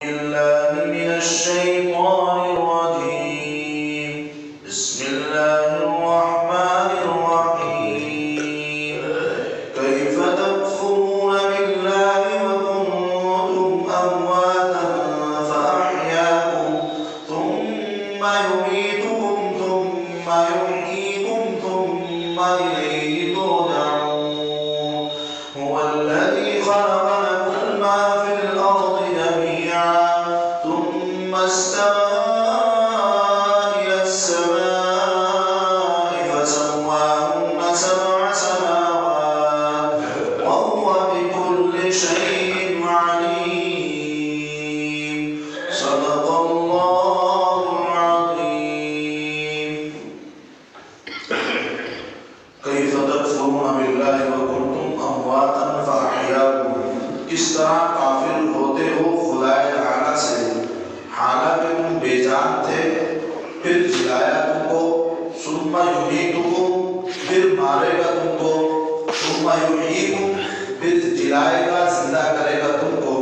بالله من الشيطان الرجيم بسم الله الرحمن الرحيم كيف تكفرون بالله وكنتم أمواتا فأحياكم ثم يميتكم ثم يحييكم ثم إليه ترجعون هو الذي خلق لكم ما في الأرض جميعا ثم استوى إلى السماء فسواهن سبع سماوات وهو بكل شيء عليم صدق الله العظيم كيف تكفرون بالله وكنتم أمواتا فأحياكم کس طرح کافر ہوتے ہو خدا تعالی سے حالانکہ تم بے جان تھے پھر جلایا تم کو ثم یمیتکم پھر مارے گا تم کو ثم یحییکم پھر جلائے گا زندہ کرے گا تم کو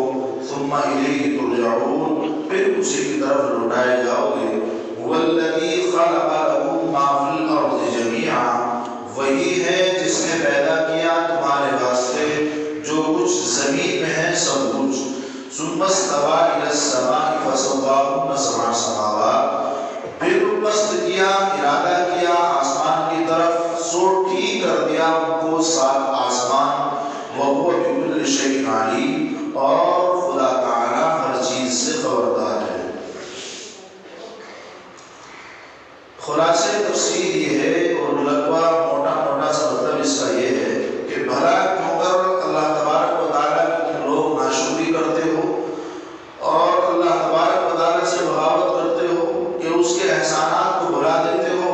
ثم الیہ ترجعون پھر اسی کی طرف لوٹائے جاؤ گے هو الذی خلق لکم ما فی الارض جميعا وہی ہے جس نے پیدا کیا تمہارے واسطے جو کچھ زمین میں ہے سب کچھ ثم استوى الى السماء فسواهن سبع سماوات پھر پست کیا ارادہ کیا آسمان کی طرف سو ٹھیک کر دیا ان کو 7 آسمان وهو بكل شيء عليم اور خدا تعالی ہر چیز سے خبردار ہے خلاصہ تفسیر یہ ہے اور لغوا موٹا موٹا سا مطلب اس کا یہ ہے کہ بھلا کیوں کر اللہ تبارک و تعالیٰ کی تم لوگ ناشکری کرتے ہو اور اللہ تبارک و تعالیٰ سے بغاوت کرتے ہو کہ اس کے احسانات کو بھلا دیتے ہو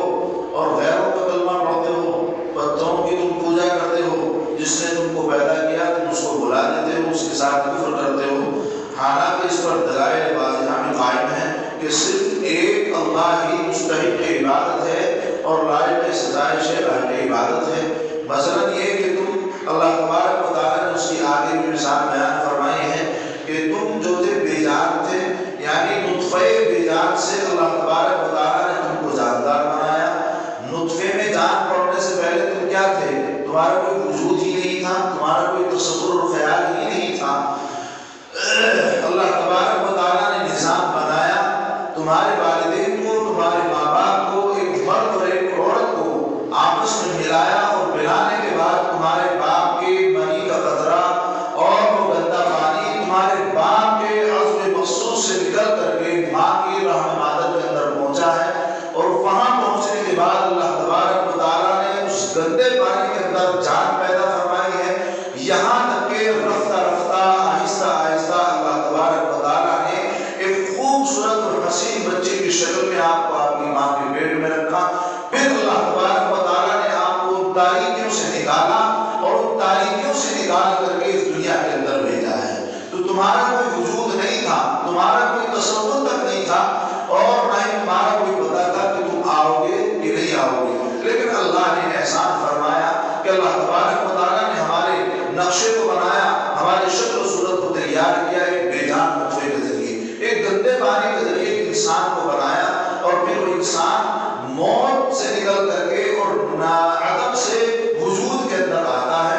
اور غیروں کا کلمہ پڑھتے ہو پتھروں کی تم پوجا کرتے ہو جس نے تم کو پیدا کیا تم اس کو بھلا دیتے ہو اس کے ساتھ کفر کرتے ہو حالانکہ اس پر دلائل واضحہ میں قائم ہے کہ صرف ایک اللہ ہی مستحق عبادت ہے اور لائق ستائش ہے لائق عبادت ہے مثلا یہ کہ تم اللہ تبارک و تعالیٰ نے اس کی آگے بھی مثال بیان فرمائی ہے کہ تم جو تھے بے جان تھے یعنی نطفے بے جان سے اللہ تبارک و تعالیٰ نے تم کو جاندار بنایا نطفے میں جان پڑنے سے پہلے تم کیا تھے تمہارا کوئی وجود ہی نہیں تھا تمہارا کوئی تصور اور خیال ہی نہیں تھا اللہ تبارک و تعالیٰ نے نظام بنایا تمہارے والدین کو تمہارے ماں باپ کو ایک مرد اور ایک عورت کو آپس میں ملایا اور ملانے کے بعد تمہارے باپ کے منی کا قطرہ اور وہ گندا پانی تمہارے باپ کے عضو مخصوص سے نکل کر کے ماں کی رحم مادر کے اندر پہنچا ہے اور وہاں پہنچنے کے بعد اللہ تبارک و تعالیٰ نے اس گندے پانی کے اندر جان پیدا فرمائی ہے یہاں تک کہ رفتہ رفتہ آہستہ آہستہ اللہ تبارک و تعالیٰ نے ایک خوبصورت اور حسین بچے کی شکل میں آپ کو آپ کی ماں کے پیٹ میں رکھا پھر اللہ تبارک و تعالیٰ نے آپ کو ان تاریکیوں سے نکالا اور ان تاریکیوں سے نکال کر کے اس دنیا کے اندر بھیجا ہے تو تمہارا کوئی وجود نہیں تھا تمہارا کوئی تصور تک نہیں تھا اور نہ ہی تمہارا کوئی پتہ تھا کہ تم آؤ گے کہ نہیں آؤ گے لیکن اللہ نے احسان فرمایا کہ اللہ تبارک و تعالیٰ نے ہمارے نقشے کو بنایا ہماری شکل و صورت کو تیار کیا ایک بے جان نطفے کے ذریعے ایک گندے پانی کے ذریعے ایک انسان کو بنایا اور پھر وہ انسان موت سے نکل کر کے اور عدم سے وجود کے اندر آتا ہے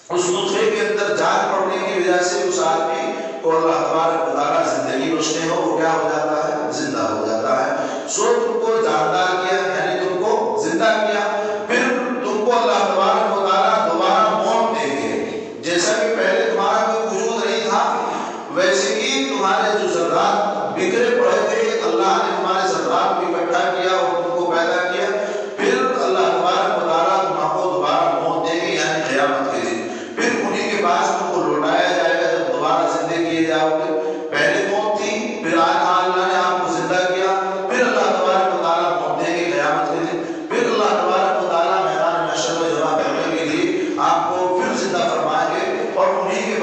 اس نطفے کے اندر جان پڑنے کی وجہ سے اس آدمی کو اللہ تبارک و تعالیٰ زندگی بخشتے ہو وہ کیا ہو جاتا ہے زندہ ہو جاتا ہے سو تم کو جاندار کیا یعنی تم کو زندہ کیا پھر تم کو اللہ تبارک و تعالیٰ دوبارہ موت دے گے جیسا کہ پہلے تمہارا کوئی وجود نہیں تھا ویسے ہی تمہارے جو ذرات بکھرے پڑے تھے اللہ نے تمہارے ذرات کو اکٹھا کیا اور تم کو پیدا کیا پھر اللہ تبارک و تعالیٰ تم کو دوبارہ موت دے گی یعنی قیامت کے دن پھر انہیں کے پاس تم کو لوٹایا جائے گا جب دوبارہ زندہ کیے جاؤ گے پہلے موت تھی پھر آج اللہ نے آپ کو زندہ کیا پھر اللہ تبارک و تعالیٰ موت دے گی قیامت کے دن پھر اللہ تبارک و تعالیٰ میدان محشر میں جمع کرنے کے لیے آپ کو پھر زندہ فرمائیں گے اور انہیں کے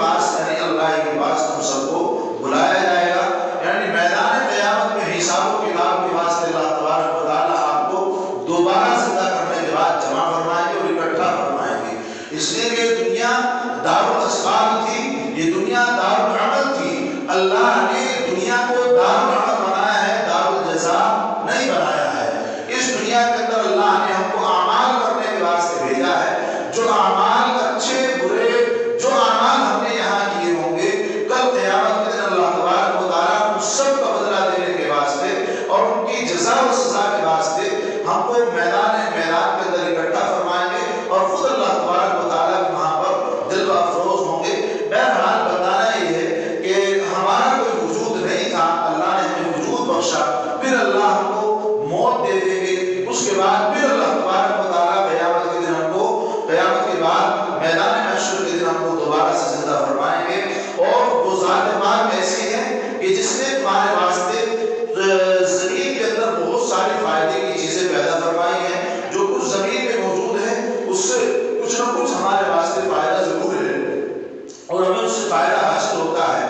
فائدہ حاصل ہوتا ہے،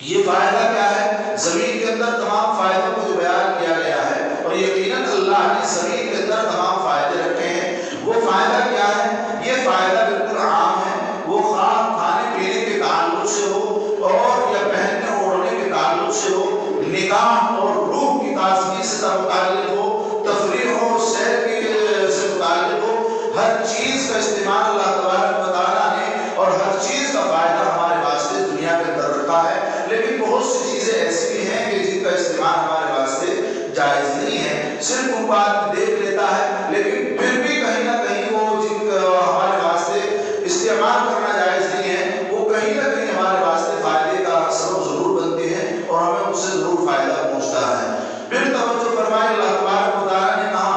یہ فائدہ کیا ہے؟ زمین کے اندر تمام فائدوں کو جو بیان کیا گیا ہے، اور یقیناً اللہ نے زمین کے اندر تمام فائدے رکھے ہیں، وہ فائدہ کیا ہے؟ یہ فائدہ بالکل عام ہے، وہ خواہ کھانے پینے کے تعلق سے ہو اور یا پہننے اوڑھنے کے تعلق سے ہو، نکاح اور روح کی تازگی سے متعلق ہو، تفریح ہو، سیر سے متعلق ہو، ہر چیز کا استعمال اللہ تبارک و تعالیٰ نے اور ہر چیز کا فائدہ ہمارے واسطے دنیا کے اندر رکھا ہے۔ لیکن بہت سی چیزیں ایسی بھی ہیں کہ جن کا استعمال ہمارے واسطے جائز نہیں ہے، صرف ان کو آدمی دیکھ لیتا ہے، لیکن پھر بھی کہیں نہ کہیں وہ جن کا ہمارے واسطے استعمال کرنا جائز نہیں ہے، وہ کہیں نہ کہیں ہمارے واسطے فائدے کا سبب ضرور بنتے ہیں اور ہمیں اس سے ضرور فائدہ پہنچتا ہے۔ پھر توجہ فرمائے اللہ تبارک و تعالیٰ نے کہا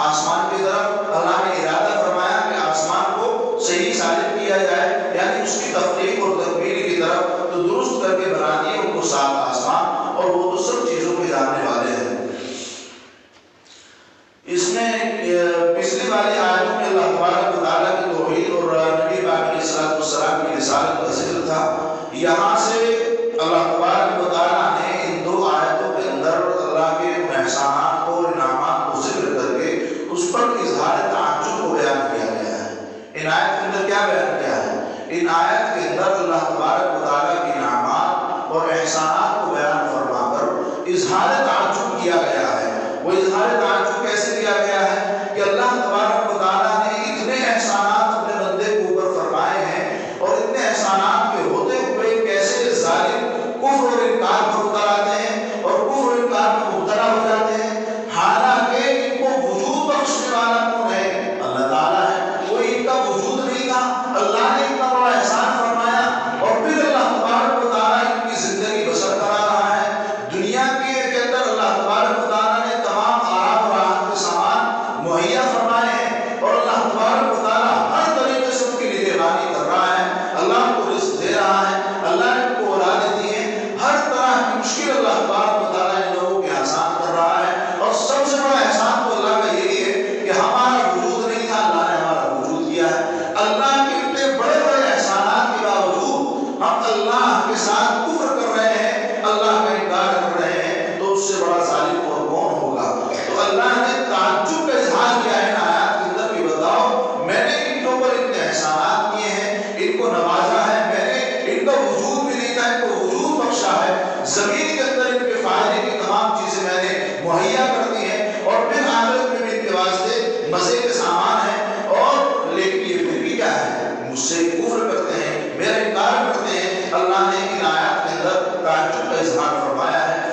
آسمان کی طرف، اللہ نے ارادہ فرمایا کہ آسمان کو صحیح سالم کیا جائے، یعنی اس کی تخلیق اور تکمیل کی طرف، تو درست کر کے بنا دیے ان کو سات آسمان، اور وہ تو سب چیزوں کے جاننے والے ہیں۔ اس میں پچھلی والی آیتوں میں اللہ تبارک و تعالیٰ کی توحید اور نبی پاک علیہ السلام کی رسالت کا ذکر تھا۔ یہاں سے اللہ تبارک و تعالیٰ نے ان دو آیتوں کے اندر اللہ کے احسانات کو اور انعامات کو ذکر کر کے اس پر اظہار تعجب کو بیان کیا گیا ہے۔ ان آیت کے اندر کیا بیان کیا ہے؟ ان آیت کے اندر اللہ تبارک و تعالیٰ کے انعامات اور احسانات کو بیان فرما کر اظہار تعجب کیا گیا ہے۔ وہ اظہار تعجب کیسے کیا گیا ہے کہ اللہ تبارک و تعالیٰ نے اتنے احسانات اپنے بندے کے اوپر فرمائے ہیں، اور اتنے احسانات کے ہوتے ہوئے کیسے ظالم کفر اور انکار پر اتر آتے ہیں اور کفر اور انکار میں مبتلا ہو جاتے ہیں، حالانکہ ان کو وجود بخشنے والا کون ہے؟ اللہ تعالیٰ ہے۔ کوئی ان کا وجود نہیں تھا، اللہ نے اتنا بڑا احسان فرمایا، اور پھر اللہ تبارک و تعالیٰ ان کی زندگی بسر کرا رہا ہے۔ دنیا کے اندر اللہ تبارک و تعالیٰ نے تمام آرام اور راحت کے سامان مہیا فرمائے ہیں، اور اللہ تبارک و تعالیٰ ہر طریقے سے ان کی نگہبانی کر رہا ہے، اللہ ان کو رزق دے رہا ہے، اللہ نے ان کو اولادیں دی ہیں، ہر طرح کی مشکل اللہ تبارک و تعالیٰ ان لوگوں کے آسان کر رہا ہے۔ اور سب سے بڑا احسان تو اللہ کا یہی ہے کہ ہمارا وجود نہیں تھا، اللہ نے ہمارا وجود دیا ہے۔ اللہ کے اتنے بڑے بڑے احسانات کے باوجود ہم اللہ کے ساتھ کفر کر رہے ہیں، اللہ کا انکار کر رہے ہیں، تو اس سے بڑا ظالم اور کون ہوگا؟ تو اللہ نے تعجب کا اظہار کیا ہے آیات کے اندر کہ بتاؤ میں نے ان کے اوپر اتنے احسانات کیے ہیں، ان کو نوازا ہے، میں نے ان کا وجود بھی نہیں تھا، ان کو وجود بخشا ہے، زمین کے اندر ان کے فائدے کی تمام چیزیں میں نے مہیا کر دی ہیں، اور پھر آخرت میں بھی ان کے واسطے مزے کے سامان ہیں، اور لیکن یہ پھر بھی کیا ہے؟ مجھ سے کفر کرتے ہیں، میرا انکار کرتے ہیں۔ اللہ نے ان آیات کے اندر تعجب کا اظہار فرمایا ہے۔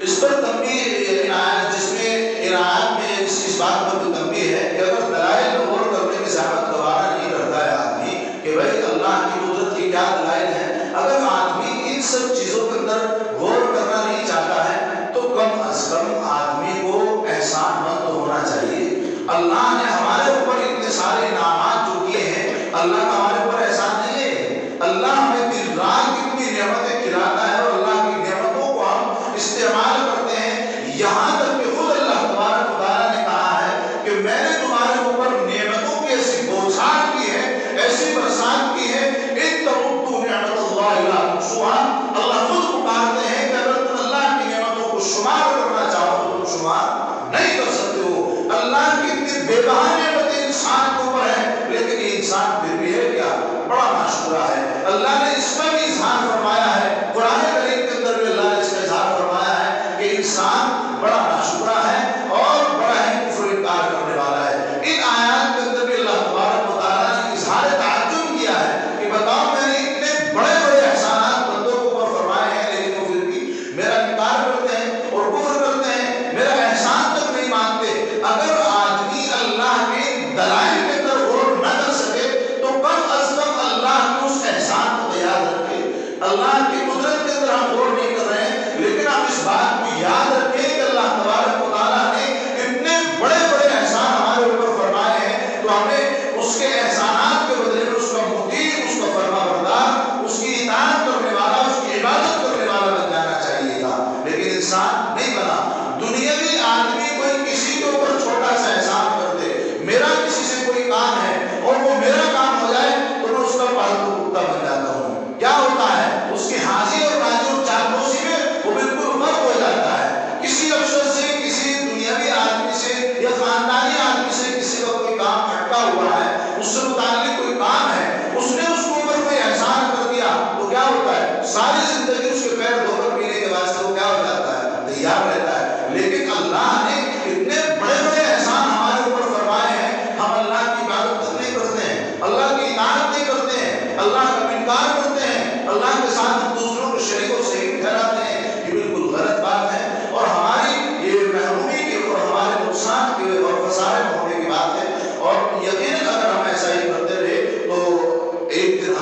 اس پر تنبیہ ان آیات جس میں ان آیات میں اس بات پر بھی تنبیہ ہے کہ اگر دلائل غور کرنے کی زحمت گوارا نہیں کرتا ہے آدمی کہ بھائی اللہ کی قدرت کی کیا دلائل ہیں، اگر آدمی ان سب چیزوں کے اندر غور کرنا نہیں چاہتا ہے تو کم از کم آدمی کو احسان مند ہونا چاہیے۔ اللہ نے ہمارے اوپر اتنے سارے انعامات جو کیے ہیں، اللہ کا ہمارے اوپر احسان نہیں ہے؟ اللہ ہمیں دن رات کتنی نعمتیں کھلاتا ہے، اور اللہ کی نعمتوں کو ہم استعمال کرتے ہیں، یہاں تک کہ خود اللہ تبارک و تعالیٰ نے کہا ہے کہ میں نے تمہارے اوپر نعمتوں کی ایسی بوچھار کی ہے، ایسی برسات کی ہے، ان تعدوا نعمت اللہ لا تحصوها۔ اللہ خود پکارتے ہیں کہ اگر تم اللہ کی نعمتوں کو شمار کرنا چاہو تو تم شمار نہیں کر سکتے ہو۔ اللہ کی اتنی بے بہا نعمتیں انسان کے اوپر ہیں، لیکن یہ انسان پھر بھی ہے کیا؟ بڑا ناشکرا ہے۔ اللہ نے اس میں بھی اظہار فرمایا ہے، قرآن کریم کے اندر بھی اللہ نے اس کا اظہار فرمایا ہے کہ انسان بڑا ناشکرا ہے اور بڑا ہی کفر انکار کرنے والا ہے۔ ان آیات کے اندر بھی اللہ تبارک و تعالیٰ نے اظہار تعجب کیا ہے کہ بتاؤ میں نے اتنے بڑے بڑے احسانات بندوں کے اوپر فرمائے ہیں، لیکن وہ پھر بھی میرا انکار کرتے ہیں اور کفر کرتے ہیں، میرا احسان تک نہیں مانتے۔ اگر آدمی اللہ کے دلائل کے اندر غور نہ کر سکے تو کم از کم اللہ کے اس احسان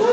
2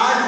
8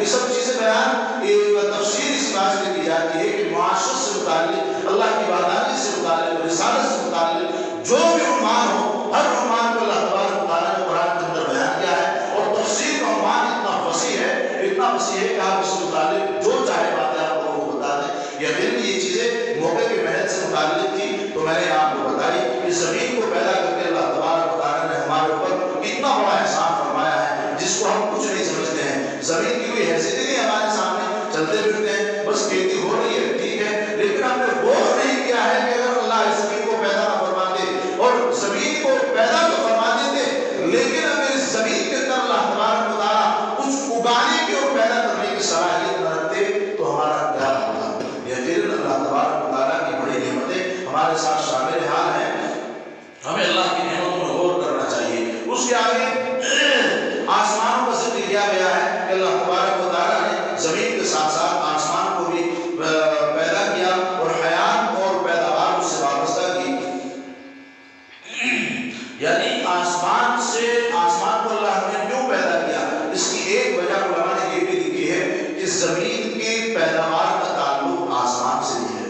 یہ سب چیزیں بیان تفسیر اس بات سے کی جاتی ہے کہ معاشرت سے متعلق، اللہ کی وحدانیت سے متعلق، رسالت سے متعلق جو بھی عنوان ہو، ہر عنوان کو اللہ تبارک و تعالیٰ نے قرآن کے اندر بیان کیا ہے، اور تفسیر کا عنوان اتنا وسیع ہے کہ آپ اس سے متعلق جو چاہے باتیں آپ لوگوں کو بتا دیں۔ یقیناً یہ چیزیں موقع کے محل سے متعلق تھی تو میں نے آپ کو بتائی کہ زمین کو پیدا کر کے اللہ تبارک و تعالیٰ نے ہمارے اوپر اتنا بڑا احسان فرمایا ہے جس کو ہم کچھ نہیں سمجھتے ہیں۔ زمین کی کوئی حیثیت ہی نہیں ہمارے سامنے، چلتے پھرتے ہیں، بس کھیتی ہو رہی ہے، ٹھیک ہے، لیکن ہم نے غور نہیں کیا ہے کہ اگر اللہ اس زمین کو پیدا نہ فرماتے، اور زمین کو پیدا تو فرما دیتے لیکن اگر اس زمین کے اندر اللہ تبارک و تعالیٰ کچھ اگانے کی اور پیدا کرنے کی صلاحیت نہ رکھتے تو ہمارا کیا ہوتا؟ یقیناً اللہ تبارک و تعالیٰ کی بڑی نعمتیں ہمارے ساتھ شامل حال ہیں، ہمیں اللہ کی نعمتوں میں غور کرنا چاہیے۔ اس کے آگے آسمانوں کا ذکر کیا گیا ہے کہ اللہ تبارک و تعالیٰ نے زمین کے ساتھ ساتھ آسمان کو بھی پیدا کیا اور حیات اور پیداوار اس سے وابستہ کی، یعنی آسمان کو اللہ نے کیوں پیدا کیا؟ اس کی ایک وجہ علماء نے یہ بھی لکھی ہے کہ زمین کی پیداوار کا تعلق آسمان سے بھی ہے۔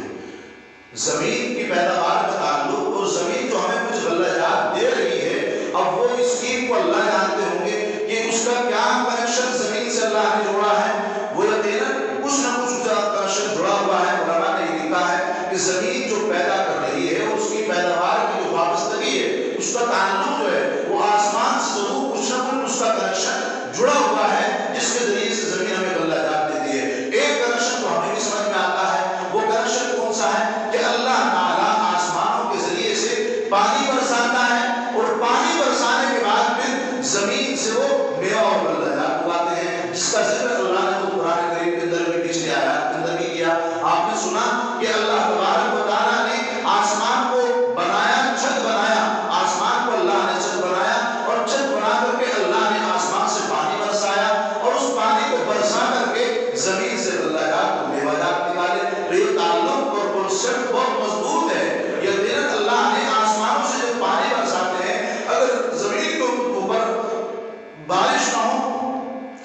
زمین کی پیداوار کا تعلق، اور زمین جو ہمیں کچھ غلہ جات دے رہی ہے، اب وہ اسکیم کو اللہ جانتے ہوں گے کہ اس کا کیا کنیکشن زمین سے اللہ نے جوڑا ہے، وہ یقیناً کچھ نہ کچھ کنیکشن جڑا ہوا ہے۔ علماء نے یہ لکھا ہے کہ زمین جو پیدا کر رہی ہے اور اس کی پیداوار کی جو وابستگی ہے، اس کا تعلق جو ہے وہ آسمان سے ضرور کچھ نہ کچھ اس کا کنیکشن جڑا ہوا ہے، جس کے ذریعے سے زمین ہمیں غلہ جات دیتی ہے۔ ایک کنیکشن تو ہمیں بھی سمجھ میں آتا ہے، وہ کنیکشن کون سا ہے کہ اللہ تعالیٰ آسمانوں کے ذریعے سے پانی برساتا ہے، اور پانی برسانے کے بعد پھر زمین سے وہ میوہ اور غلہ جات اگاتے ہیں، جس کا ذکر اللہ نے وہ قرآن کریم کے اندر بھی پچھلے آیات کے اندر بھی کیا۔ آپ نے سنا کہ اللہ تبارک و تعالیٰ نے آسمان کو بنایا، چھت بنایا، آسمان کو اللہ نے چھت بنایا، اور چھت بنا کر کے اللہ نے آسمان سے پانی برسایا، اور اس پانی کو برسا کر کے زمین سے غلہ جات میوہ جات نکالے۔ تو یہ تعلق اور کنسپٹ بہت مضبوط ہے۔ یقیناً اللہ نے آسمانوں سے جو پانی برساتے ہیں، اگر زمین کے اوپر بارش نہ ہو،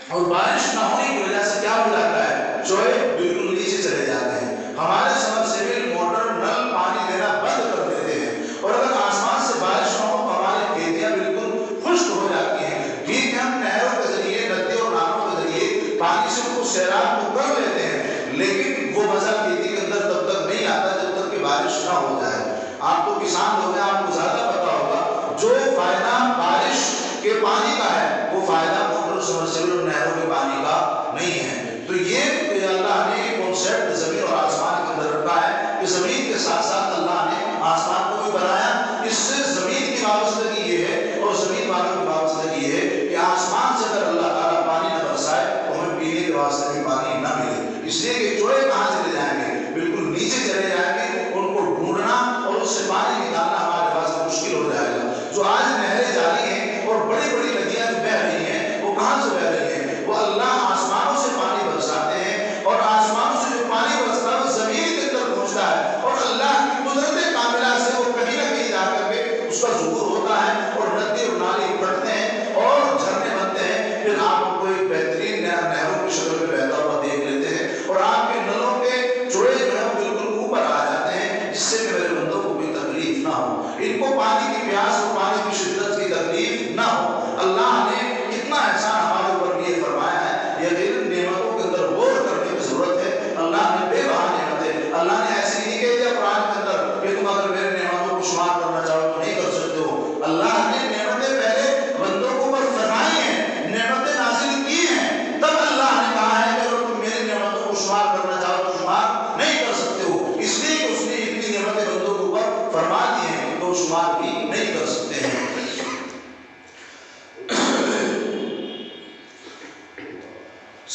اور بارش نہ ہونے کی وجہ سے کیا ہو جاتا ہے، چوہے بالکل نیچے چلے جاتے ہیں، ہمارے سبمرسیبل موٹر نل پانی دینا بند کر دیتے ہیں، اور اگر آسمان سے بارش نہ ہو تو ہماری کھیتیاں بالکل خشک ہو جاتی ہیں۔ ٹھیک ہے، ہم نہروں کے ذریعے، ندیوں اور نالوں کے ذریعے پانی سے ان کو سیراب تو کر لیتے ہیں، لیکن وہ مزہ کھیتی کے اندر تب تک نہیں آتا جب تک کہ بارش نہ ہو جائے۔ آپ تو کسان لوگ ہیں، آپ کو زیادہ پتا ہوگا، جو فائدہ بارش کے پانی کا ہے وہ فائدہ موٹر، سبمرسیبل اور نہروں کے پانی کا نہیں ہے۔ تو یہ اللہ نے کانسیپٹ زمین اور آسمان کے اندر رکھا ہے کہ زمین کے ساتھ ساتھ اللہ نے آسمان کو بھی بنایا۔ اس سے زمین کی وابستگی یہ ہے، اور زمین والوں کی وابستگی یہ ہے کہ آسمان سے اگر اللہ تعالیٰ پانی نہ برسائے تو ہمیں پینے کے واسطے بھی پانی نہ ملے، اس لیے کہ چوہے کہاں چلے جائیں گے، بالکل نیچے چلے جائیں گے، ان کو ڈھونڈنا اور اس سے پانی نکالنا ہمارے پاس مشکل ہو جائے گا۔ جو آج نہریں جاری ہیں اور بڑی بڑی ندیاں جو بہہ رہی ہیں، وہ کہاں سے بہہ رہی ہیں؟ وہ اللہ آسمانوں سے پانی برساتے ہیں، اور آسمانوں سے جو پانی برستا ہے وہ زمین کے اندر پہنچتا ہے، اور اللہ کی قدرت کاملہ سے وہ کہیں نہ کہیں جا کر کے اس کا ظہور ہوتا ہے، اور ندی اور نالی پھٹتے ہیں اور جھرنے بنتے ہیں۔ پھر آپ کو ایک بہترین نہروں کی شکل میں بہتا ہوا دیکھ لیتے ہیں، اور آپ کے نلوں کے چوڑے جو ہیں بالکل اوپر آ جاتے ہیں، جس سے کہ میرے بندوں کو کوئی تکلیف نہ ہو، ان کو پانی کی پیاس اور پانی کی شدت کی تکلیف نہ ہو۔ اللہ نے کتنا احسان ہمارے اوپر یہ فرمایا ہے، یقیناً نعمتوں کے اندر غور کرنے کی ضرورت ہے۔ اللہ نے بے بہا نعمتیں، اللہ نے ایسے نہیں کہہ دیا قرآن کے اندر کہ تم اگر میرے نعمتوں کو شمار کرنا چاہو تو نہیں کر سکتے ہو۔ اللہ نے نعمتیں پہلے بندوں کو اوپر فرمائی ہیں، نعمتیں نازل کی ہیں، تب اللہ نے کہا ہے کہ اگر تم میری نعمتوں کو شمار کرنا چاہو تو شمار نہیں کر سکتے ہو، اس لیے کہ اس نے اتنی نعمتیں بندوں کو اوپر فرما دی ہیں تو شمار بھی نہیں کر سکتے ہیں۔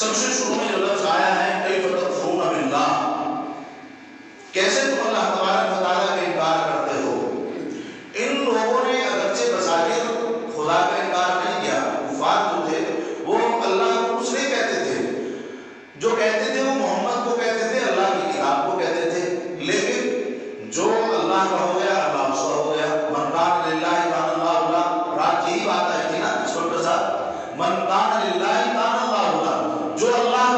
سب سے شروع میں جو لفظ آیا ہے کیف تکفرون باللہ، کیسے تم اللہ تبارک و تعالیٰ کا انکار کرتے ہو۔ ان لوگوں نے اگرچہ بظاہر خدا کا انکار نہیں کیا، کفار جو تھے وہ اللہ کو کچھ نہیں کہتے تھے، جو کہتے تھے وہ محمد کو کہتے تھے، اللہ کی کتاب کو کہتے تھے، لیکن جو اللہ کا ہو گیا اللہ اس کا ہو گیا۔ من کان للہ کان اللہ اللہ، رات یہی بات آئی تھی نا اس وقت صاحب، من کان للہ کان اللہ اللہ، جو اللہ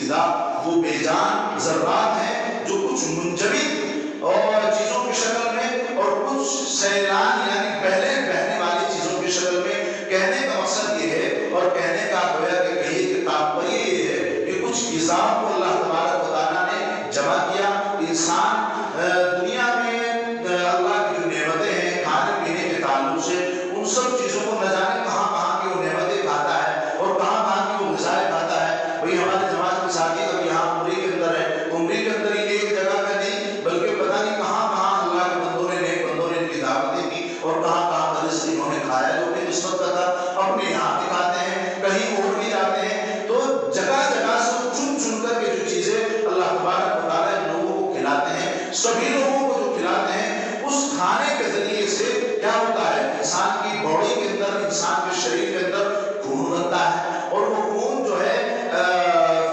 زندہ وہ بے جان ذرات ہیں جو کچھ منجمد اور چیزوں کی شکل میں اور کچھ سیلان یعنی بہنے والی چیزوں کی شکل میں. کہنے کا مقصد یہ ہے اور کہنے کا گویا کہ کہیے کہ تاثر یہ ہے کہ کچھ غذاؤں کو اللہ تبارک و تعالیٰ نے جمع کیا. انسان دنیا میں اللہ کی جو نعمتیں ہیں کھانے پینے کے تعلق سے ان سب چیزوں کو نہ جانے کہاں کہاں کی وہ نعمتیں کھاتا ہے اور کہاں کہاں کی وہ غذائیں کھاتا ہے. وہی ہمارے جماعت کے ساتھی اب یہاں عمری کے اندر ہے, عمری کے اندر ہی ایک جگہ پہ نہیں بلکہ پتہ نہیں کہاں کہاں اللہ کے بندوں نے نیک بندوں نے ان کی دعوتیں کی اور کہاں کہاں کا رزق انہوں نے کھایا جو کہ نسبت کا تھا. اپنے یہاں بھی کھاتے ہیں, کہیں اور بھی جاتے ہیں, تو جگہ جگہ سے چن چن کر کے جو چیزیں اللہ تبارک و تعالیٰ لوگوں کو کھلاتے ہیں, سبھی لوگوں کو جو کھلاتے ہیں اس کھانے کے ذریعے سے کیا ہوتا ہے انسان کی باڈی کے اندر, انسان کے شریر کے اندر خون بنتا ہے اور وہ خون جو ہے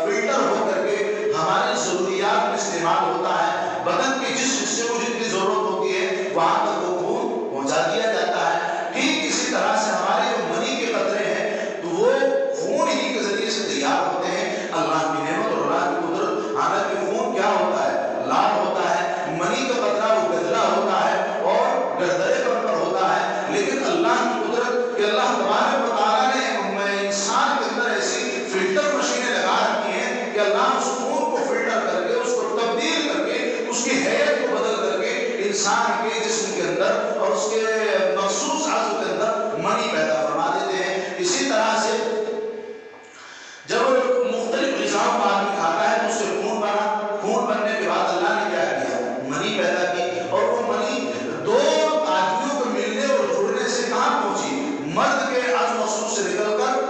فلٹر ہو کر کے ہماری ضروریات میں استعمال ہوتا ہے. بدن کے جس حصے کو جتنی ضرورت ہوتی ہے وہاں تک وہ خون پہنچا دیا جاتا ہے. ٹھیک اسی طرح سے ہمارے جو منی کے قطرے ہیں تو وہ خون ہی کے ذریعے سے تیار ہوتے ہیں. اللہ کی نعمت اور اللہ کی قدرت. حالانکہ خون کیا ہوتا ہے لال ہوتا ہے, منی کا قطرہ وہ گدلا ہوتا ہے اور گردرے پر ہوتا ہے, لیکن اللہ کی قدرت کہ اللہ تبارک و تعالیٰ نے انسان کے اندر ایسی فلٹر مشینیں لگا رکھی ہیں کہ اللہ اس خون کو فلٹر کر کے اس کو تبدیل کر کے اس کی حیت کو بدل کر کے انسان کے جسم کے اندر اور اس کے مخصوص عضو کے اندر منی پیدا فرما دیتے ہیں. اسی طرح سے جب مختلف غذاؤں کو آدمی کھاتا ہے تو اس سے خون بنا, خون بننے کے بعد اللہ نے کیا کیا منی پیدا کی اور وہ منی دو آدمیوں کو ملنے اور جڑنے سے کہاں پہنچی, مرد کے عضو مخصوص سے نکل کر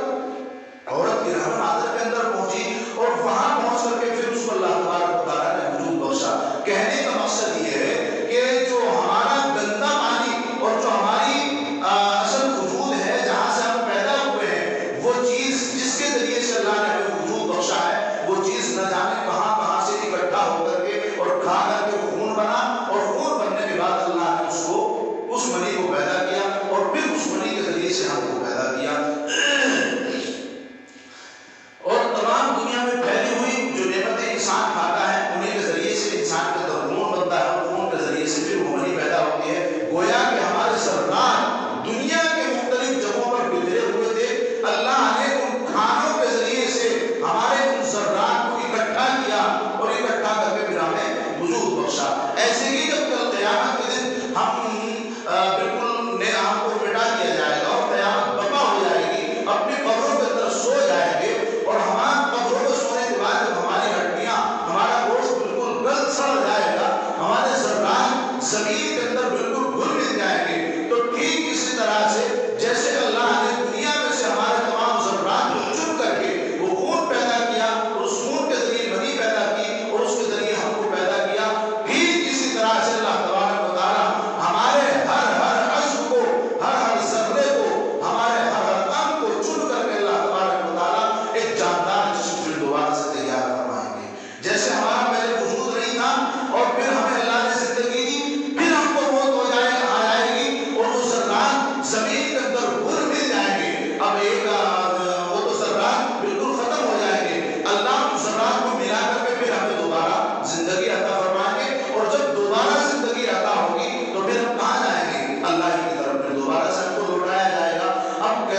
عورت کی رحم آدر کے اندر پہنچی اور وہاں پہنچ کر کے پھر اس کو اللہ تبارک و تعالیٰ نے وجود بخشا. کہنے کا مقصد یہ ہے کہ جو ہمارا گندا پانی اور جو ہماری اصل وجود ہے جہاں سے ہم پیدا ہوئے ہیں وہ چیز جس کے ذریعے سے اللہ نے ہمیں وجود بخشا ہے وہ چیز نہ جانے کہاں کہاں سے اکٹھا ہو کر کے اور کھا کر کے خون بنا اور خون بننے کے بعد اللہ نے اس منی کو پیدا کیا اور پھر اس منی کے ذریعے سے ہم کو پیدا کیا. اور تمام دنیا میں پھیلی ہوئی جو نعمتیں انسان کھاتا ہے انہیں کے ذریعے سے انسان کے اندر خون بنتا ہے اور خون کے ذریعے سے پھر وہ منی پیدا ہوتی ہے. گویا کہ ہمارے سردار دنیا کے مختلف جگہوں پر بکھرے ہوئے تھے, اللہ نے ان کھانوں کے ذریعے سے ہمارے ان ذرات کو اکٹھا کیا اور اکٹھا کر کے پھر ہمیں وجود بخشا. ایسے ہی جب کل قیامت کے دن ہم بالکل ہم کو مٹا دیا جائے گا اور قیامت برپا ہو جائے گی, اپنی قبروں کے اندر سو جائیں گے اور ہمارے قبروں میں سونے کے بعد جب ہماری ہڈیاں ہمارا گوشت بالکل گل سڑ جائے گا, ہمارے ذرات زمین کے اندر بالکل گھل مل جائیں گے, تو ٹھیک اسی طرح سے جیسے اللہ نے دنیا میں سے ہمارے تمام ذرات کو چن کر کے وہ خون پیدا کیا اور اس خون کے ذریعے منی پیدا کی اور اس کے ذریعے ہم کو پیدا کیا, ٹھیک اسی طرح سے اللہ تبارک و تعالیٰ ہمارے ہر عضو کو, ہر ذرے کو, ہمارے ہر انگ کو چن کر کے اللہ تبارک و تعالیٰ ایک جاندار جسم پھر دوبارہ سے تیار فرمائیں گے. جیسے ہمارا پہلے وجود نہیں تھا اور پھر ہمیں اللہ نے زندگی دی, پھر ہم کو موت ہو جائے گی اور وہ ذرات زمین کے اندر گھل مل جائیں گے. اب ایک وہ تو ذرات بالکل ختم ہو جائیں گے, اللہ ان ذرات کو ملا کر کے پھر ہمیں دوبارہ زندگی عطا فرمائیں گے اور جب دوبارہ زندگی عطا ہوگی تو پھر ہم کہاں جائیں گے اللہ کی طرف, پھر دوبارہ سے ہم کو لوٹایا جائے گا. اب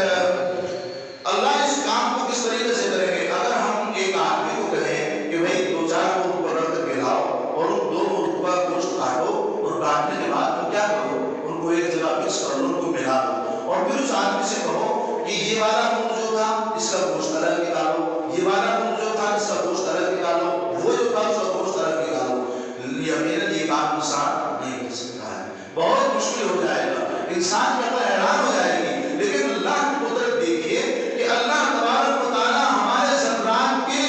اللہ اس کام کو کس طریقے سے کریں گے؟ اگر ہم ایک آدمی کو کہیں کہ بھائی 2-4 مرغ پکڑ کر کے لاؤ اور ان 2 مرغوں کا گوشت کاٹو اور کاٹنے کے بعد تم کیا کرو, ان کو ایک جگہ مکس کر لو, ان کو ملا دو اور پھر اس آدمی سے کہو کہ یہ والا مرغ جو تھا اس کا گوشت الگ نکالو, یہ والا مرغ جو تھا اس کا گوشت الگ نکالو, وہ جو تھا اس کا گوشت الگ نکالو. یہ کام انسان نہیں کر سکتا ہے, بہت مشکل ہو جائے گا, انسان کا حیران ہو جائے گی. لیکن اللہ کی قدرت دیکھیے کہ اللہ تبارک و تعالیٰ ہمارے ذرات کے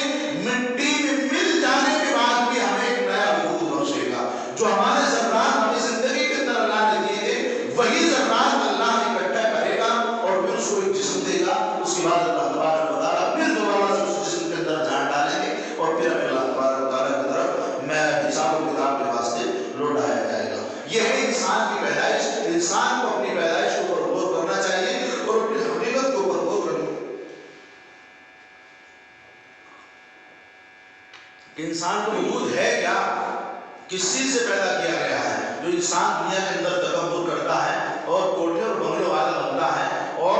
مٹی میں مل جانے کے بعد بھی ہمیں ایک نیا وجود بخشے گا. جو ہمارے ذرات ہمیں زندگی کے اندر اللہ نے دیے تھے وہی ذرات اللہ اکٹھا کرے گا اور پھر اس کو ایک جسم دے گا. اس کے بعد اللہ تبارک و تعالیٰ پھر دوبارہ سے اس جسم کے اندر جان ڈالیں گے اور پھر ہمیں اللہ تبارک و تعالیٰ کی طرف میں حساب و کتاب کے واسطے لوٹایا جائے گا. یہ ہے انسان کی پیدائش. انسان کو اپنی پیدائش کو پر غور کرنا چاہیے اور اپنی حقیقت کے اوپر غور کرنا. کہ انسان کو وجود ہے کیا، کس چیز سے پیدا کیا گیا ہے جو انسان دنیا کے اندر تکبر کرتا ہے اور کوٹھے اور بنگلوں والا بنتا ہے اور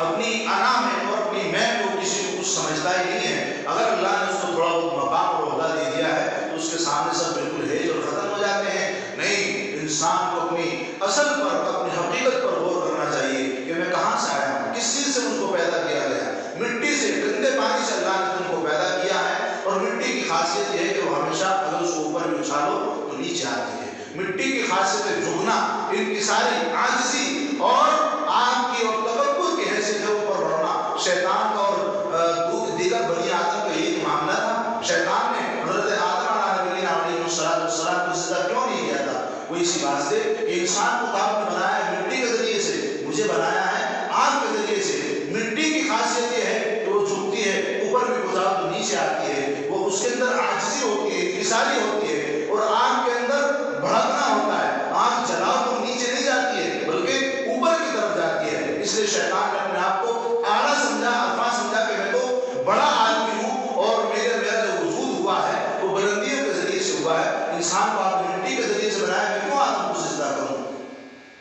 اپنی انا میں اور اپنی میں کو کسی کو کچھ سمجھتا ہی نہیں ہے. اگر اللہ نے اس کو تھوڑا بہت مقام اور عہدہ دے دیا ہے تو اس کے سامنے سب بالکل ہیج اور ختم ہو جاتے ہیں. نہیں، انسان کو اپنی اصل پر، اپنی حقیقت پر غور کرنا چاہیے کہ میں کہاں سے آیا ہوں، کس چیز سے مجھ کو پیدا کیا گیا. مٹی سے، گندے پانی سے اللہ نے تم کو پیدا کیا ہے اور مٹی کی خاصیت یہ ہے کہ وہ ہمیشہ اگر اس کو اوپر بھی اچھالو تو نیچے آتی ہے. مٹی کی خاصیت ہے جھکنا، انکساری، عاجزی اور آگ کی اور تکبر کی حیثیت ہے اوپر بڑھنا. شیطان کا اور دیگر بنی آدم کا یہی معاملہ تھا. شیطان نے حضرت آدم علیہ السلام کو سجدہ کیوں نہیں کیا تھا؟ وہ اسی بات سے کہ انسان کو آپ نے بنایا ہے مٹی کے ذریعے سے، مجھے بنایا ہے آگ کے ذریعے سے. مٹی کی خاصیت یہ ہے کہ وہ جھکتی ہے، اوپر بھی گزار تو نیچے آتی ہے. وہ اس کے اندر عاجزی ہوتی ہے، انکساری ہوتی ہے. اور آگ کے اندر بھڑکنا ہوتا ہے. آگ جلاؤ تو نیچے نہیں جاتی ہے بلکہ اوپر کی طرف جاتی ہے. اس لیے شیطان نے اپنے آپ کو اعلیٰ سمجھا، عرفہ سمجھا کہ میں تو بڑا آدمی ہوں اور میرا جو وجود ہوا ہے وہ بلندیوں کے ذریعے سے ہوا ہے. انسان کو آپ نے مٹی کے ذریعے سے بنایا، میں کیوں آدم کو سجدہ کروں؟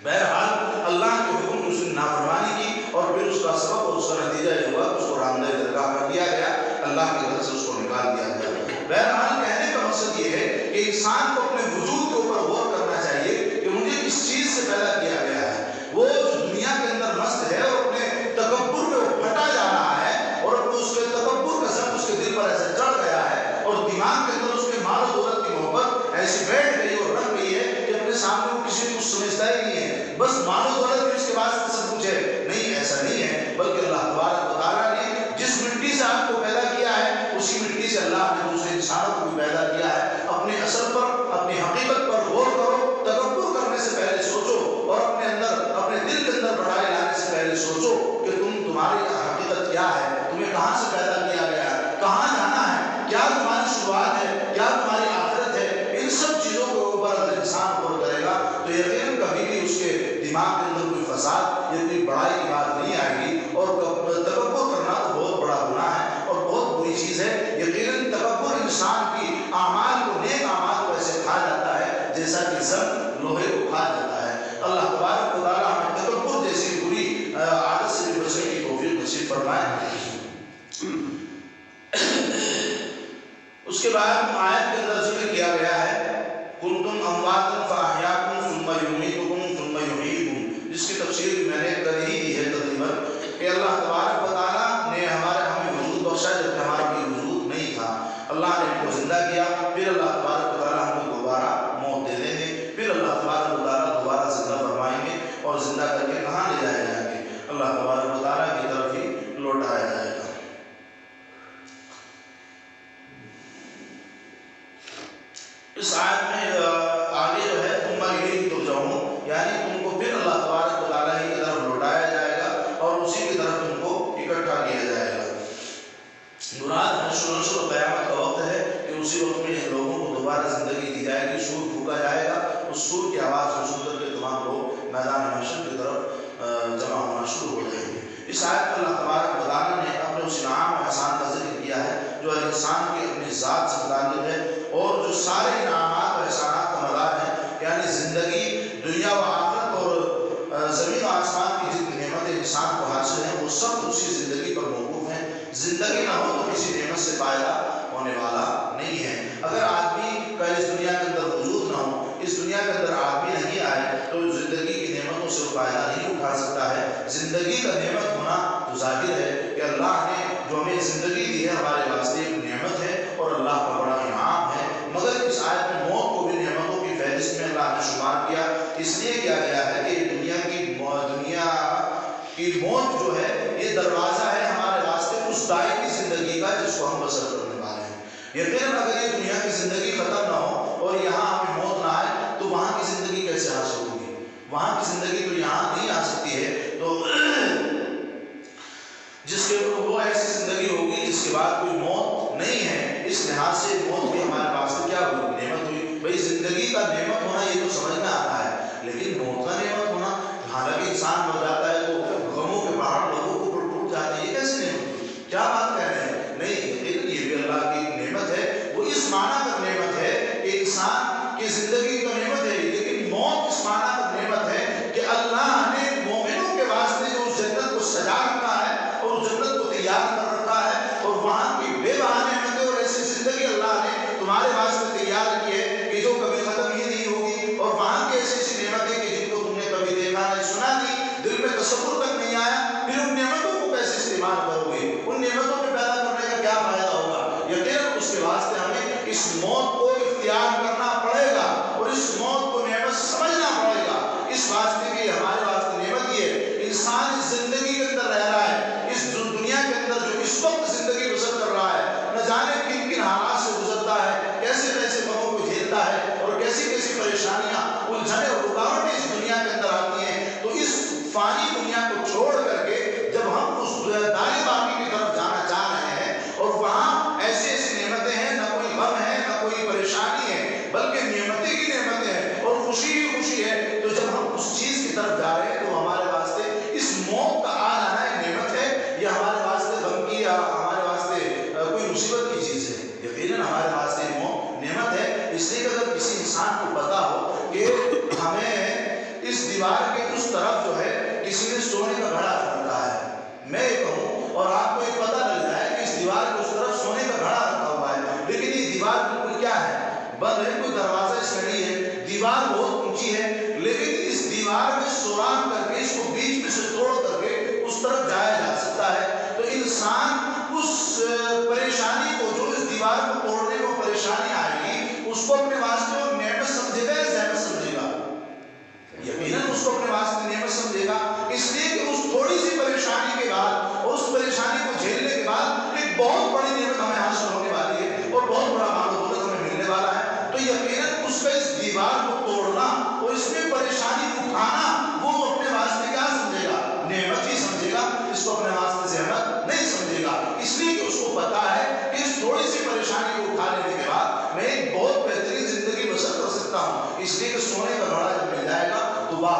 بہرحال اللہ کے حکم کی اس نے نافرمانی کی اور پھر اس کا سبب اور اس کا نتیجہ یہ ہوا کہ اس کو رامدہ درگاہ کر دیا گیا، اللہ کی طرف سے اس کو نکال دیا گیا. بہرحال کہنے کا مقصد یہ ہے کہ انسان کو اپنے وجود کے اوپر غور کرنا چاہیے کہ مجھے کس چیز سے پیدا کیا گیا ہے. وہ جو دنیا کے اندر مست ہے اور اپنے تکبر میں پھٹا جا رہا ہے اور اس کے تکبر کا سب اس کے دل پر ایسے چڑھ گیا ہے اور دماغ کے اندر اس کے مال و دولت کی محبت ایسی بیٹھ گئی اور رکھ گئی ہے کہ اپنے سامنے وہ کسی کو کچھ سمجھتا ہی نہیں ہے. بس مال و دولت بھی اس کے بعد سب کچھ ہے. نہیں، ایسا نہیں ہے، بلکہ اللہ تبارک و تعالیٰ نے جس مٹی سے آپ کو پیدا کیا ہے اسی مٹی سے اللہ نے دوسرے انسانوں کو بھی پیدا کیا ہے. اپنے اصل پر، اپنی حقیقت پر غور کرو. تکبر کرنے سے پہلے سوچو اور اپنے اندر، اپنے دل کے اندر بڑھائی لانے سے پہلے سوچو کہ تمہاری حقیقت کیا ہے، تمہیں کہاں سے پیدا کیا گیا ہے، کہاں جانا ہے، کیا تمہاری شروعات ہے، کیا تمہاری آخرت ہے. ان سب چیزوں کے اوپر اگر انسان غور کرے گا تو یقیناً کبھی بھی اس کے دماغ کے اندر کوئی فساد یا کوئی بڑائی کی بات نہیں آئے گی. اور تکبر کرنا تو بہت بڑا گناہ ہے اور بہت بری چیز ہے. یقیناً تکبر انسان کی اعمال کو، نیک اعمال کو ایسے کھا جاتا ہے جیسا کہ زنگ لوہے کو کھا جاتا ہے. اللہ تبارک و تعالیٰ ہمیں تکبر جیسی بری عادت سے بھی بچنے کی توفیق نصیب فرمائے. اس کے بعد آیت کے اندر ذکر کیا گیا ہے کنتم امواتا فاحیاکم ثم یمیتکم ثم یحییکم، جس کی تفسیر میں نے کر ہی دی ہے تقریباً کہ اللہ تبارک و تعالیٰ نے ہمیں وجود بخشا جبکہ ہمارا کوئی وجود نہیں تھا. اللہ نے ہم کو زندہ کیا، پھر اللہ تبارک و تعالیٰ ہم کو دوبارہ موت دے دیں گے، پھر اللہ تبارک و تعالیٰ دوبارہ زندہ فرمائیں گے اور زندہ کر کے کہاں لے جائے جائیں گے؟ اللہ تبارک و تعالیٰ کی طرف ہی لوٹایا جائے گا. اس آیت میں آگے جو ہے تم الیہ ترجعون، یعنی تم کو پھر اللہ تبارک و تعالیٰ ہی کی طرف لوٹایا جائے گا اور اسی کی طرف تم کو اکٹھا کیا جائے گا. مراد حشر و نشر و قیامت کا وقت ہے کہ اسی وقت میں لوگوں کو دوبارہ زندگی دی جائے گی، سور پھونکا جائے گا. اس سور کی آواز کو سن کر کے تمام لوگ میدان محشر کی طرف جمع ہونا شروع ہو جائیں گے. اس آیت میں اللہ تبارک و تعالیٰ نے اپنے اس انعام و احسان کا ذکر کیا ہے جو ہر انسان کی اپنی ذات سے متعلق ہے اور جو سارے انعامات و احسانات کا مدار ہے، یعنی زندگی، دنیا و آخرت اور زمین و آسمان کی جتنی نعمتیں انسان کو حاصل ہیں وہ سب اسی زندگی پر موقوف ہیں. زندگی نہ ہو تو کسی نعمت سے فائدہ ہونے والا نہیں ہے. اگر آدمی کا اس دنیا کے اندر وجود نہ ہو، اس دنیا کے اندر آدمی نہیں آئے تو زندگی کی نعمتوں سے فائدہ نہیں اٹھا سکتا ہے. زندگی کا نعمت ہونا تو ظاہر ہے کہ اللہ نے جو ہمیں زندگی دی ہے ہمارے واسطے ایک نعمت ہے اور اللہ کا بڑا انعام ہے. مگر اس آیت میں موت کو بھی نعمتوں کی فہرست میں اللہ نے شمار کیا. اس لیے کیا گیا ہے کہ دنیا کی موت جو ہے یہ دروازہ ہے ہمارے واسطے اس دائمی زندگی کا جس کو ہم بسر کرنے والے ہیں. یقیناً اگر یہ دنیا کی زندگی ختم نہ ہو اور یہاں ہمیں موت نہ آئے تو وہاں کی زندگی کیسے حاصل ہوگی؟ وہاں کی زندگی تو یہاں نہیں آ سکتی ہے. تو جس کے وہ ایسی زندگی ہوگی جس کے بعد کوئی موت نہیں ہے. اس لحاظ سے موت بھی ہمارے پاس سے کیا ہوئی؟ نعمت ہوئی. بھائی زندگی کا نعمت ہونا یہ تو سمجھ میں آتا ہے، لیکن موت کا نعمت ہونا، حالانکہ انسان مر جاتا ہے تو غموں کے پہاڑ لوگوں کو ٹوٹ جاتے ہیں، یہ کیسے نعمت ہوئی؟ کیا بات کہہ رہے ہیں؟ نہیں، لیکن یہ بھی اللہ کی نعمت ہے تصور تک نہیں آیا، پھر ان نعمتوں کو کیسے استعمال کرو گے؟ ان نعمتوں میں پیدا کرنے کا کیا فائدہ ہوگا؟ یقیناً اس کے واسطے ہمیں اس موت کو اختیار کرنا پڑے گا اور اس موت کو نعمت سمجھنا پڑے گا۔ اس واسطے بھی ہمارے واسطے نعمت یہ ہے، انسان اس زندگی کے اندر رہ رہا ہے، اس دنیا کے اندر جو اس وقت زندگی بسر کر رہا ہے، نہ جانے کن کن حالات سے گزرتا ہے، کیسے کیسے غموں کو جھیلتا ہے اور کیسی کیسی پریشانیاں، الجھنیں اور رکاوٹیں اس دنیا کے اندر آتی ہیں۔ تو اس فانی دنیا کو چھوڑ کر کے جب ہم اس دار باقی کی طرف جانا چاہ رہے ہیں اور وہاں ایسی ایسی نعمتیں ہیں، نہ کوئی غم ہے نہ کوئی پریشانی ہے، بلکہ نعمتیں ہی نعمتیں ہیں اور خوشی ہی خوشی ہے، تو جب ہم اس چیز کی طرف جا رہے ہیں تو ہمارے واسطے اس موت کا آ جانا ایک نعمت ہے یا ہمارے واسطے غم کی یا ہمارے واسطے کوئی مصیبت کی چیز ہے؟ یقیناً ہمارے واسطے موت نعمت ہے۔ اس لیے کہ اگر کسی انسان کو پتا ہو کہ ہمیں اس دیوار کے اس طرف جو ہے کسی نے سونے کا گھڑا رکھا ہے، میں یہ کہوں اور آپ کو یہ پتہ لگ جائے کہ اس دیوار کے اس طرف سونے کا گھڑا رکھا ہوا ہے، لیکن یہ دیوار بالکل کیا ہے؟ بند ہے، کوئی دروازہ اس میں نہیں ہے، دیوار بہت اونچی ہے، لیکن اس دیوار میں سوراخ کر کے اس کو بیچ میں سے توڑ کر کے اس طرف جایا جا سکتا ہے۔ تو انسان اس پریشانی کو، جو اس دیوار کو توڑنے کو پریشانی آئے گی، اس کو اپنے واسطے اور نعمت سمجھے گا یا زحمت سمجھے گا؟ یقیناً اس کو اپنے واسطے نعمت سمجھے گا، اس لیے کہ اس تھوڑی سی پریشانی کے بعد اور اس پریشانی کو جھیلنے کے بعد ایک بہت بڑی نعمت ہمیں حاصل ہونے والی ہے اور بہت بڑا مال و دولت ہمیں ملنے والا ہے۔ تو یقیناً اس کا اس دیوار کو توڑنا اور اس میں پریشانی اٹھانا وہ اپنے واسطے کیا سمجھے گا؟ نعمت ہی سمجھے گا، اس کو اپنے واسطے زحمت نہیں سمجھے گا، اس لیے کہ اس کو پتا ہے کہ اس تھوڑی سی پریشانی کو اٹھا لینے کے بعد میں ایک بہت بہترین زندگی بسر کر سکتا ہوں۔ اس لیے کہ سونے کا گھڑا جب مل جائے گا تو واہ